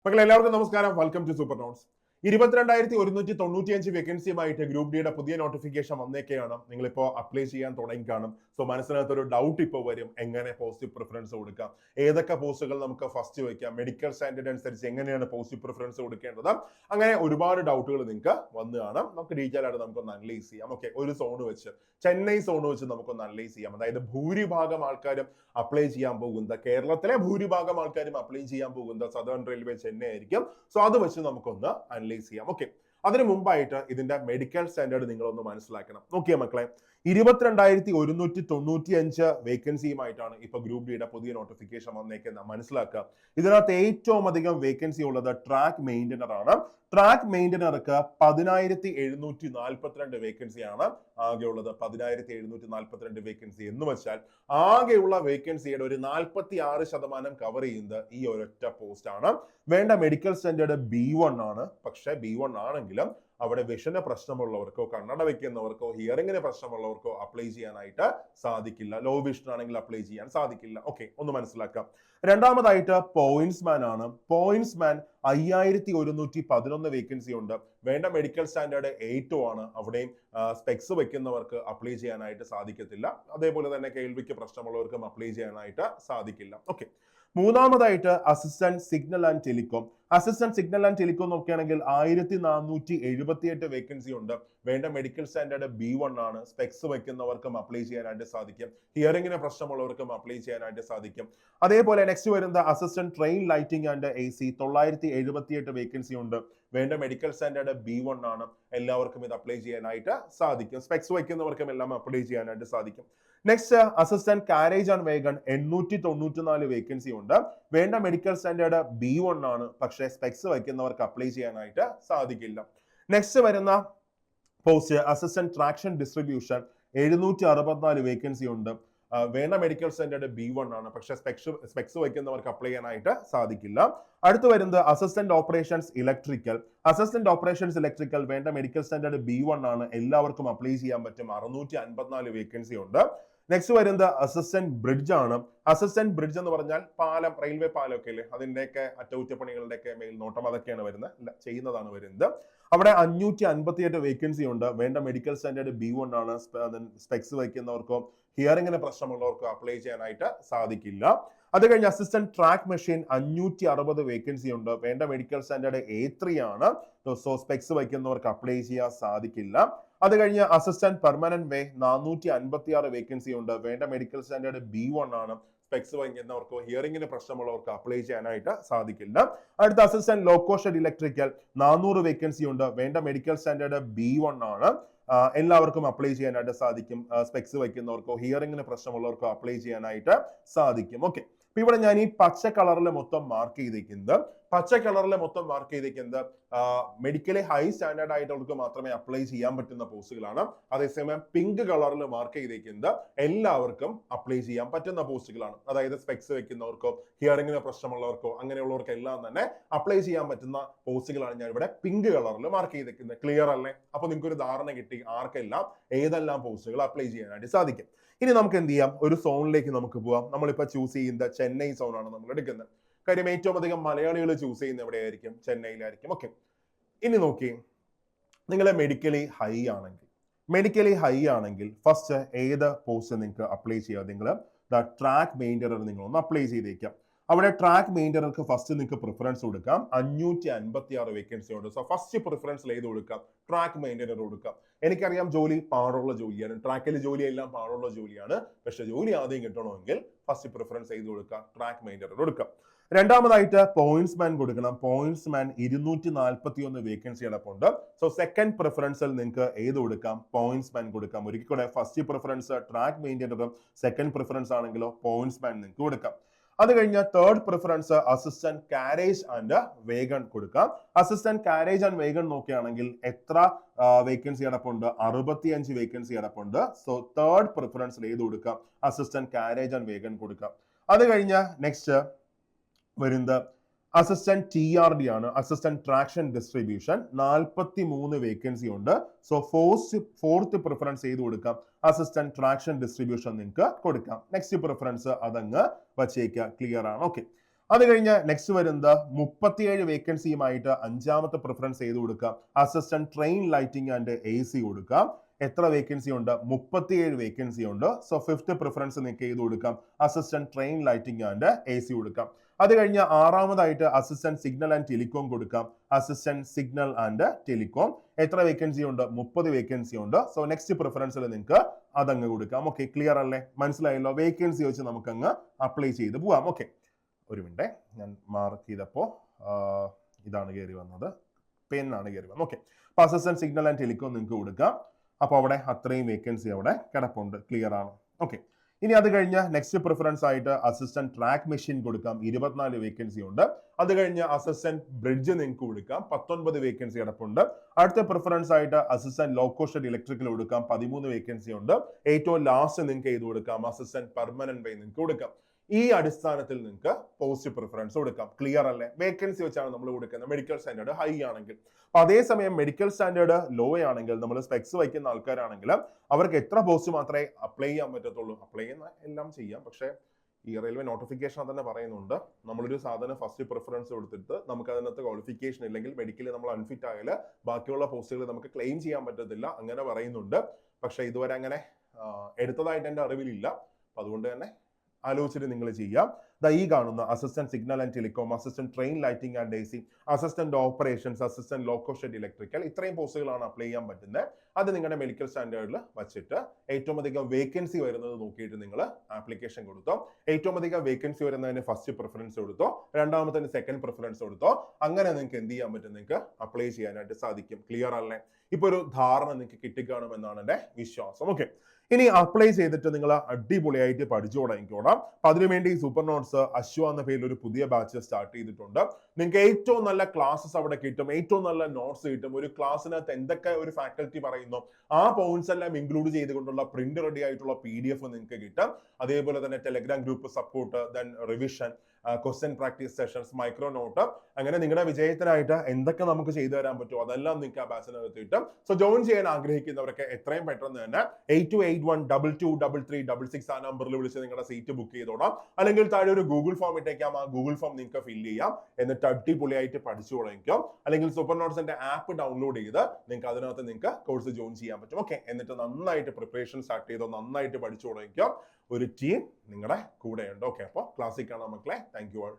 മക്കളെ എല്ലാവർക്കും നമസ്കാരം. Welcome to super notes. 22,195 വേക്കൻസിയുമായിട്ട് ഗ്രൂപ്പ് ഡിയുടെ പുതിയ നോട്ടിഫിക്കേഷൻ വന്നേക്കെയാണ്. നിങ്ങളിപ്പോൾ അപ്ലൈ ചെയ്യാൻ തുടങ്ങി കാണും. സോ മനസ്സിനകത്തൊരു ഡൗട്ട് ഇപ്പോൾ വരും, എങ്ങനെ പോസിറ്റീവ് പ്രിഫറൻസ് കൊടുക്കാം, ഏതൊക്കെ പോസ്റ്റുകൾ നമുക്ക് ഫസ്റ്റ് വയ്ക്കാം, മെഡിക്കൽ സ്റ്റാൻഡേർഡ് അനുസരിച്ച് എങ്ങനെയാണ് പോസിറ്റീവ് പ്രിഫറൻസ് കൊടുക്കേണ്ടത്, അങ്ങനെ ഒരുപാട് ഡൗട്ടുകൾ നിങ്ങൾക്ക് വന്നു കാണാം. നമുക്ക് ഡീറ്റെയിൽ ആയിട്ട് നമുക്കൊന്ന് അനലൈസ് ചെയ്യാം. ഓക്കെ, ഒരു സോൺ വെച്ച്, ചെന്നൈ സോൺ വെച്ച് നമുക്കൊന്ന് അനലൈസ് ചെയ്യാം. അതായത് ഭൂരിഭാഗം ആൾക്കാരും അപ്ലൈ ചെയ്യാൻ പോകുന്നത്, കേരളത്തിലെ ഭൂരിഭാഗം ആൾക്കാരും അപ്ലൈ ചെയ്യാൻ പോകുന്നത് സദേൺ റെയിൽവേ ചെന്നൈ ആയിരിക്കും. സോ അത് വെച്ച് നമുക്കൊന്ന് അനലൈസ് ചെയ്യാം. ഓക്കെ, അതിനു മുമ്പായിട്ട് ഇതിന്റെ മെഡിക്കൽ സ്റ്റാൻഡേർഡ് നിങ്ങളൊന്ന് മനസ്സിലാക്കണം. നോക്കിയേ മക്കളെ, 22,195 വേക്കൻസിയുമായിട്ടാണ് ഇപ്പൊ ഗ്രൂപ്പ് ഡിയുടെ പുതിയ നോട്ടിഫിക്കേഷൻ വന്നേക്കുന്നത്. മനസ്സിലാക്കുക, ഇതിനകത്ത് ഏറ്റവും അധികം വേക്കൻസി ഉള്ളത് ട്രാക്ക് മെയിൻ്റനർ ആണ്. ട്രാക്ക് മെയിൻ്റനർക്ക് 10,742 വേക്കൻസിയാണ് ആകെ ഉള്ളത്. 10,742 വേക്കൻസി എന്ന് വെച്ചാൽ ആകെയുള്ള വേക്കൻസിയുടെ ഒരു 46% കവർ ചെയ്യുന്നത് ഈ ഒരൊറ്റ പോസ്റ്റ് ആണ്. വേണ്ട മെഡിക്കൽ സ്റ്റാൻഡേർഡ് B1 ആണ്. പക്ഷെ B1 ആണെങ്കിലും അവിടെ വിഷന് പ്രശ്നമുള്ളവർക്കോ കണ്ണട വെക്കുന്നവർക്കോ ഹിയറിംഗിന് പ്രശ്നമുള്ളവർക്കോ അപ്ലൈ ചെയ്യാനായിട്ട് സാധിക്കില്ല. ലോ വിഷൻ ആണെങ്കിൽ അപ്ലൈ ചെയ്യാൻ സാധിക്കില്ല. ഓക്കെ, ഒന്ന് മനസ്സിലാക്കാം. രണ്ടാമതായിട്ട് പോയിന്റ്സ്മാൻ ആണ്. പോയിന്റ്സ്മാൻ 5,111 വേക്കൻസി ഉണ്ട്. വേണ്ട മെഡിക്കൽ സ്റ്റാൻഡേർഡ് 8 ആണ്. അവിടെയും സ്പെക്സ് വെക്കുന്നവർക്ക് അപ്ലൈ ചെയ്യാനായിട്ട് സാധിക്കത്തില്ല. അതേപോലെ തന്നെ കേൾവിക്ക് പ്രശ്നമുള്ളവർക്കും അപ്ലൈ ചെയ്യാനായിട്ട് സാധിക്കില്ല. ഓക്കെ, മൂന്നാമതായിട്ട് assistant signal and telecom. Assistant signal and telecom നോക്കുകയാണെങ്കിൽ 1,478 വേക്കൻസി ഉണ്ട്. വേണ്ട മെഡിക്കൽ സ്റ്റാൻഡേർഡ് B1 ആണ്. സ്പെക്സ് വെക്കുന്നവർക്കും അപ്ലൈ ചെയ്യാനായിട്ട് സാധിക്കും. ഹിയറിംഗിന് പ്രശ്നമുള്ളവർക്കും അപ്ലൈ ചെയ്യാനായിട്ട് സാധിക്കും. അതേപോലെ നെക്സ്റ്റ് വരുന്നത് assistant train lighting and AC, 978 vacancy ഉണ്ട്. വേണ്ട മെഡിക്കൽ സ്റ്റാൻഡേർഡ് B1 ആണ്. എല്ലാവർക്കും ഇത് അപ്ലൈ ചെയ്യാനായിട്ട് സാധിക്കും. സ്പെക്സ് വെക്കുന്നവർക്കും എല്ലാം അപ്ലൈ ചെയ്യാനായിട്ട് സാധിക്കും. Next assistant carriage and wagon, 894 vacancy ഉണ്ട്. വേണ്ട മെഡിക്കൽ സ്റ്റാൻഡേർഡ് B1 ആണ്. പക്ഷേ സ്പെക്സ് വയ്ക്കുന്നവർക്ക് അപ്ലൈ ചെയ്യാനായിട്ട് സാധിക്കില്ല. നെക്സ്റ്റ് വരുന്ന post assistant traction distribution, 764 vacancy ഉണ്ട്. വേണ്ട മെഡിക്കൽ സ്റ്റാൻഡേർഡ് B1 ആണ്. പക്ഷേ സ്പെക്സ് വയ്ക്കുന്നവർക്ക് അപ്ലൈ ചെയ്യാനായിട്ട് സാധിക്കില്ല. അടുത്ത് വരുന്നത് assistant operations electrical. Assistant operations electrical വേണ്ട മെഡിക്കൽ സ്റ്റാൻഡേർഡ് B1 ആണ്. എല്ലാവർക്കും അപ്ലൈ ചെയ്യാൻ പറ്റും. 654 വേക്കൻസി ഉണ്ട്. നെക്സ്റ്റ് വരുന്നത് അസിസ്റ്റന്റ് ബ്രിഡ്ജ് ആണ്. അസിസ്റ്റന്റ് ബ്രിഡ്ജ് എന്ന് പറഞ്ഞാൽ പാലം, റെയിൽവേ പാലം ഒക്കെ അല്ലേ, അതിന്റെയൊക്കെ അറ്റകുറ്റപ്പണികളുടെയൊക്കെ മേൽനോട്ടം അതൊക്കെയാണ് വരുന്നത്, ചെയ്യുന്നതാണ് വരുന്നത്. അവിടെ 558 വേക്കൻസി ഉണ്ട്. വേണ്ട മെഡിക്കൽ സ്റ്റാൻഡേർഡ് B1 ആണ്. സ്പെക്സ് വയ്ക്കുന്നവർക്കോ ഹിയറിംഗിന് പ്രശ്നമുള്ളവർക്കോ അപ്ലൈ ചെയ്യാനായിട്ട് സാധിക്കില്ല. അത് കഴിഞ്ഞ് അസിസ്റ്റന്റ് ട്രാക്ക് മെഷീൻ 560 വേക്കൻസി ഉണ്ട്. വേണ്ട മെഡിക്കൽ സ്റ്റാൻഡേർഡ് A3 ആണ്. സോ സ്പെക്സ് വയ്ക്കുന്നവർക്ക് അപ്ലൈ ചെയ്യാൻ സാധിക്കില്ല. അത് കഴിഞ്ഞ് അസിസ്റ്റന്റ് പെർമനന്റ് വേ 456 വേക്കൻസി ഉണ്ട്. വേണ്ട മെഡിക്കൽ സ്റ്റാൻഡേർഡ് B1 ആണ്. സ്പെക്സ് വയ്ക്കുന്നവർക്കോ ഹിയറിംഗിന് പ്രശ്നമുള്ളവർക്കോ അപ്ലൈ ചെയ്യാനായിട്ട് സാധിക്കില്ല. അടുത്ത അസിസ്റ്റന്റ് ലോക്കോഷെഡ് ഇലക്ട്രിക്കൽ 400 വേക്കൻസി ഉണ്ട്. വേണ്ട മെഡിക്കൽ സ്റ്റാൻഡേർഡ് B1 ആണ്. എല്ലാവർക്കും അപ്ലൈ ചെയ്യാനായിട്ട് സാധിക്കും. സ്പെക്സ് വയ്ക്കുന്നവർക്കോ ഹിയറിംഗിന് പ്രശ്നമുള്ളവർക്കോ അപ്ലൈ ചെയ്യാനായിട്ട് സാധിക്കും. ഓക്കെ, അപ്പൊ ഇവിടെ ഞാൻ ഈ പച്ച കളറിൽ മൊത്തം മാർക്ക് ചെയ്തേക്കുന്നത് മെഡിക്കലി ഹൈ സ്റ്റാൻഡേർഡ് ആയിട്ടുള്ളവർക്ക് മാത്രമേ അപ്ലൈ ചെയ്യാൻ പറ്റുന്ന പോസ്റ്റുകളാണ്. അതേസമയം പിങ്ക് കളറിൽ മാർക്ക് ചെയ്തേക്കുന്നത് എല്ലാവർക്കും അപ്ലൈ ചെയ്യാൻ പറ്റുന്ന പോസ്റ്റുകളാണ്. അതായത് സ്പെക്സ് വെക്കുന്നവർക്കോ ഹിയറിംഗിന് പ്രശ്നമുള്ളവർക്കോ അങ്ങനെയുള്ളവർക്ക് എല്ലാം തന്നെ അപ്ലൈ ചെയ്യാൻ പറ്റുന്ന പോസ്റ്റുകളാണ് ഞാൻ ഇവിടെ പിങ്ക് കളറിൽ മാർക്ക് ചെയ്തേക്കുന്നത്. ക്ലിയർ അല്ലേ? അപ്പൊ നിങ്ങൾക്ക് ഒരു ധാരണ കിട്ടി ആർക്കെല്ലാം ഏതെല്ലാം പോസ്റ്റുകൾ അപ്ലൈ ചെയ്യാനായിട്ട് സാധിക്കും. ഇനി നമുക്ക് എന്ത് ചെയ്യാം, ഒരു സോണിലേക്ക് നമുക്ക് പോവാം. നമ്മളിപ്പോ ചൂസ് ചെയ്യുന്നത് ചെന്നൈ സോൺ ആണ് നമ്മൾ എടുക്കുന്നത്. കാര്യം ഏറ്റവും അധികം മലയാളികൾ ചൂസ് ചെയ്യുന്നത് എവിടെയായിരിക്കും? ചെന്നൈയിലായിരിക്കും. ഓക്കെ, ഇനി നോക്കി, നിങ്ങൾ മെഡിക്കലി ഹൈ ആണെങ്കിൽ ഫസ്റ്റ് ഏത് പോസ്റ്റ് നിങ്ങൾക്ക് അപ്ലൈ ചെയ്യാം? നിങ്ങൾ ട്രാക്ക് മെയിൻ്റനർ നിങ്ങൾ ഒന്ന് അപ്ലൈ ചെയ്തേക്കാം. അവിടെ ട്രാക്ക് മെയിൻ്റനർക്ക് ഫസ്റ്റ് നിങ്ങൾക്ക് പ്രിഫറൻസ് കൊടുക്കാം. 556 വേക്കൻസി ഉണ്ട്. സോ ഫസ്റ്റ് പ്രിഫറൻസിൽ ഏത് കൊടുക്കാം? ട്രാക്ക് മെയിൻ്റനർ കൊടുക്കാം. എനിക്കറിയാം ജോലി പാടുള്ള ജോലിയാണ്, ട്രാക്കിൽ ജോലി എല്ലാം പാടുള്ള ജോലിയാണ്. പക്ഷെ ജോലി ആദ്യം കിട്ടണമെങ്കിൽ ഫസ്റ്റ് പ്രിഫറൻസ് ഏത് കൊടുക്കാം? ട്രാക്ക് മെയിൻ്റനർ കൊടുക്കാം. രണ്ടാമതായിട്ട് പോയിന്റ്സ്മാൻ കൊടുക്കണം. പോയിന്റ്സ്മാൻ 241 വേക്കൻസി അടപ്പുണ്ട്. സോ സെക്കൻഡ് പ്രിഫറൻസിൽ നിങ്ങൾക്ക് ഏത് കൊടുക്കാം? പോയിന്റ്സ്മാൻ കൊടുക്കാം. ഒരിക്കൽ കൂടെ, ഫസ്റ്റ് പ്രിഫറൻസ് ട്രാക്ക് മെയിൻ്റനറും, സെക്കൻഡ് പ്രിഫറൻസ് ആണെങ്കിലോ പോയിന്റ്സ്മാൻ നിങ്ങൾക്ക് കൊടുക്കാം. അത് കഴിഞ്ഞ് third preference assistant carriage and wagon കൊടുക്കാം. അസിസ്റ്റന്റ് കാരേജ് ആൻഡ് വേഗൺ നോക്കുകയാണെങ്കിൽ എത്ര വേക്കൻസി അടപ്പുണ്ട്? 65 വേക്കൻസി അടപ്പുണ്ട്. സോ തേർഡ് പ്രിഫറൻസിൽ ഏത് കൊടുക്കാം? അസിസ്റ്റന്റ് കാരേജ് ആൻഡ് വേഗൺ കൊടുക്കാം. അത് കഴിഞ്ഞ് നെക്സ്റ്റ് വരുന്നത് അസിസ്റ്റന്റ് TRD ആണ്. അസിസ്റ്റന്റ് ട്രാക്ഷൻ ഡിസ്ട്രിബ്യൂഷൻ 43 വേക്കൻസി ഉണ്ട്. സോ ഫോർത്ത് പ്രിഫറൻസ് ചെയ്ത് കൊടുക്കാം. അസിസ്റ്റന്റ് ട്രാക്ഷൻ ഡിസ്ട്രിബ്യൂഷൻ നിങ്ങൾക്ക് കൊടുക്കാം. നെക്സ്റ്റ് പ്രിഫറൻസ് അതങ്ങ് വച്ചേക്കുക. ക്ലിയർ ആണ്? ഓക്കെ, അത് കഴിഞ്ഞ് നെക്സ്റ്റ് വരുന്നത് 37 വേക്കൻസിയുമായിട്ട് അഞ്ചാമത്തെ പ്രിഫറൻസ് ചെയ്ത് കൊടുക്കാം, assistant train lighting and AC കൊടുക്കാം. എത്ര വേക്കൻസി ഉണ്ട്? 37 വേക്കൻസി ഉണ്ട്. സോ ഫിഫ്ത്ത് പ്രിഫറൻസ് നിങ്ങൾക്ക് ചെയ്ത് കൊടുക്കാം, assistant train lighting and AC കൊടുക്കാം. അത് കഴിഞ്ഞ് ആറാമതായിട്ട് അസിസ്റ്റന്റ് സിഗ്നൽ ആൻഡ് ടെലികോം കൊടുക്കാം, അസിസ്റ്റന്റ് സിഗ്നൽ ആൻഡ് ടെലികോം. എത്ര വേക്കൻസി ഉണ്ട്? 30 വേക്കൻസി ഉണ്ട്. സോ നെക്സ്റ്റ് പ്രിഫറൻസിൽ നിങ്ങൾക്ക് അതങ്ങ് കൊടുക്കാം. ഓക്കെ, ക്ലിയർ അല്ലേ? മനസ്സിലായല്ലോ? വേക്കൻസി വെച്ച് നമുക്ക് അങ്ങ് അപ്ലൈ ചെയ്ത് പോവാം. ഓക്കെ, ഒരു മിനിറ്റ്, ഞാൻ മാർക്ക് ചെയ്തപ്പോൾ ഇതാണ് കയറി വന്നത്, പെന്നാണ് കയറി വന്നത്. ഓക്കെ, അപ്പൊ അസിസ്റ്റന്റ് സിഗ്നൽ ആൻഡ് ടെലികോം നിങ്ങൾക്ക് കൊടുക്കാം. അപ്പോൾ അവിടെ അത്രയും വേക്കൻസി അവിടെ കിടപ്പുണ്ട്. ക്ലിയർ ആണ്? ഓക്കെ, ഇനി അത് കഴിഞ്ഞ് നെക്സ്റ്റ് പ്രിഫറൻസ് ആയിട്ട് അസിസ്റ്റന്റ് ട്രാക്ക് മെഷീൻ കൊടുക്കാം, 24 വേക്കൻസി ഉണ്ട്. അത് കഴിഞ്ഞ് അസിസ്റ്റന്റ് ബ്രിഡ്ജ് നിങ്ങൾക്ക് കൊടുക്കാം, 19 വേക്കൻസി കിടപ്പുണ്ട്. അടുത്ത പ്രിഫറൻസ് ആയിട്ട് അസിസ്റ്റന്റ് ലോക്കോഷെഡ് ഇലക്ട്രിക്കൽ കൊടുക്കാം, 13 വേക്കൻസി ഉണ്ട്. ഏറ്റവും ലാസ്റ്റ് നിങ്ങൾക്ക് ചെയ്ത് കൊടുക്കാം അസിസ്റ്റന്റ് പെർമനന്റ് വേ നിങ്ങൾക്ക് കൊടുക്കാം. ഈ അടിസ്ഥാനത്തിൽ നിങ്ങൾക്ക് പോസ്റ്റ് പ്രിഫറൻസ് കൊടുക്കാം. ക്ലിയർ അല്ലേ? വേക്കൻസി വെച്ചാണ് നമ്മൾ കൊടുക്കുന്നത്. മെഡിക്കൽ സ്റ്റാൻഡേർഡ് ഹൈ ആണെങ്കിൽ. അതേസമയം മെഡിക്കൽ സ്റ്റാൻഡേർഡ് ലോ ആണെങ്കിൽ, നമ്മൾ സ്പെക്സ് വയ്ക്കുന്ന ആൾക്കാരാണെങ്കിൽ അവർക്ക് എത്ര പോസ്റ്റ് മാത്രമേ അപ്ലൈ ചെയ്യാൻ പറ്റത്തുള്ളൂ? അപ്ലൈ ചെയ്യുന്ന എല്ലാം ചെയ്യാം, പക്ഷേ ഈ റെയിൽവേ നോട്ടിഫിക്കേഷൻ തന്നെ പറയുന്നുണ്ട്, നമ്മളൊരു സാധനം ഫസ്റ്റ് പ്രിഫറൻസ് കൊടുത്തിട്ട് നമുക്ക് അതിനകത്ത് ക്വാളിഫിക്കേഷൻ ഇല്ലെങ്കിൽ, മെഡിക്കലി നമ്മൾ അൺഫിറ്റ് ആയാൽ ബാക്കിയുള്ള പോസ്റ്റുകൾ നമുക്ക് ക്ലെയിം ചെയ്യാൻ പറ്റത്തില്ല, അങ്ങനെ പറയുന്നുണ്ട്. പക്ഷെ ഇതുവരെ അങ്ങനെ എടുത്തതായിട്ട് എൻ്റെ അറിവിലില്ല. അതുകൊണ്ട് തന്നെ ആലോചിച്ചിട്ട് നിങ്ങൾ ചെയ്യാം. ഈ കാണുന്ന assistant signal and telecom, assistant train lighting and AC, assistant operations, assistant loco shed electrical, ഇത്രയും പോസ്റ്റുകളാണ് അപ്ലൈ ചെയ്യാൻ പറ്റുന്നത്. അത് നിങ്ങളുടെ മെഡിക്കൽ സ്റ്റാൻഡേർഡിൽ വെച്ചിട്ട് ഏറ്റവും അധികം വേക്കൻസി വരുന്നത് നോക്കിയിട്ട് നിങ്ങൾ ആപ്ലിക്കേഷൻ കൊടുത്തോ. ഏറ്റവും അധികം വേക്കൻസി വരുന്നതിന് ഫസ്റ്റ് പ്രിഫറൻസ് കൊടുത്തോ, രണ്ടാമത്തെ സെക്കൻഡ് പ്രിഫറൻസ് കൊടുത്തോ. അങ്ങനെ നിങ്ങൾക്ക് എന്ത് ചെയ്യാൻ പറ്റും? നിങ്ങൾക്ക് അപ്ലൈ ചെയ്യാനായിട്ട് സാധിക്കും. ക്ലിയർ അല്ലേ? ഇപ്പൊ ഒരു ധാരണ നിങ്ങൾക്ക് കിട്ടിക്കാണുമെന്നാണ് എൻ്റെ വിശ്വാസം. ഓക്കെ, ഇനി അപ്ലൈ ചെയ്തിട്ട് നിങ്ങൾ അടിപൊളിയായിട്ട് പഠിച്ചു തുടങ്ങിക്കോണം. അപ്പൊ അതിനുവേണ്ടി സൂപ്പർ നോട്ട്സ് അശ്വ എന്ന പേരിൽ ഒരു പുതിയ ബാച്ച് സ്റ്റാർട്ട് ചെയ്തിട്ടുണ്ട്. നിങ്ങൾക്ക് ഏറ്റവും നല്ല ക്ലാസ്സസ് അവിടെ കിട്ടും, ഏറ്റവും നല്ല നോട്ട്സ് കിട്ടും. ഒരു ക്ലാസ്സിനകത്ത് എന്തൊക്കെ ഒരു ഫാക്കൽറ്റി പറയുന്നു ആ പോയിന്റ്സ് എല്ലാം ഇൻക്ലൂഡ് ചെയ്തുകൊണ്ടുള്ള പ്രിന്റ് റെഡി ആയിട്ടുള്ള PDF നിങ്ങൾക്ക് കിട്ടും. അതേപോലെ തന്നെ Telegram group support, then revision, question practice sessions, micro note, അങ്ങനെ നിങ്ങളുടെ വിജയത്തിനായിട്ട് എന്തൊക്കെ നമുക്ക് ചെയ്തു തരാൻ പറ്റുമോ അതെല്ലാം നിങ്ങൾക്ക് ആ ബാച്ചിനകത്ത് കിട്ടും. സോ ജോയിൻ ചെയ്യാൻ ആഗ്രഹിക്കുന്നവരൊക്കെ എത്രയും പെട്ടെന്ന് തന്നെ 8281223366 ആ നമ്പറിൽ വിളിച്ച് നിങ്ങളുടെ സീറ്റ് ബുക്ക് ചെയ്തോളാം. അല്ലെങ്കിൽ താഴെ ഒരു ഗൂഗിൾ ഫോം ഇട്ടേക്കാം, ആ ഗൂഗിൾ ഫോം നിങ്ങൾക്ക് ഫില്ല് ചെയ്യാം. എന്നിട്ട് അടിപൊളിയായിട്ട് പഠിച്ചു തുടങ്ങിക്കും. അല്ലെങ്കിൽ സൂപ്പർ നോട്ട്സിന്റെ ആപ്പ് ഡൗൺലോഡ് ചെയ്ത് നിങ്ങൾക്ക് അതിനകത്ത് നിങ്ങൾക്ക് കോഴ്സ് ജോയിൻ ചെയ്യാൻ പറ്റും. ഓക്കെ, എന്നിട്ട് നന്നായിട്ട് പ്രിപ്പറേഷൻ സ്റ്റാർട്ട് ചെയ്തോ, നന്നായിട്ട് പഠിച്ചു തുടങ്ങിക്കും. ഒരു ടീം നിങ്ങളുടെ കൂടെയുണ്ട്. ഓക്കെ, അപ്പോൾ ക്ലാസ്സിൽ കാണാം മക്കളെ. Thank you all.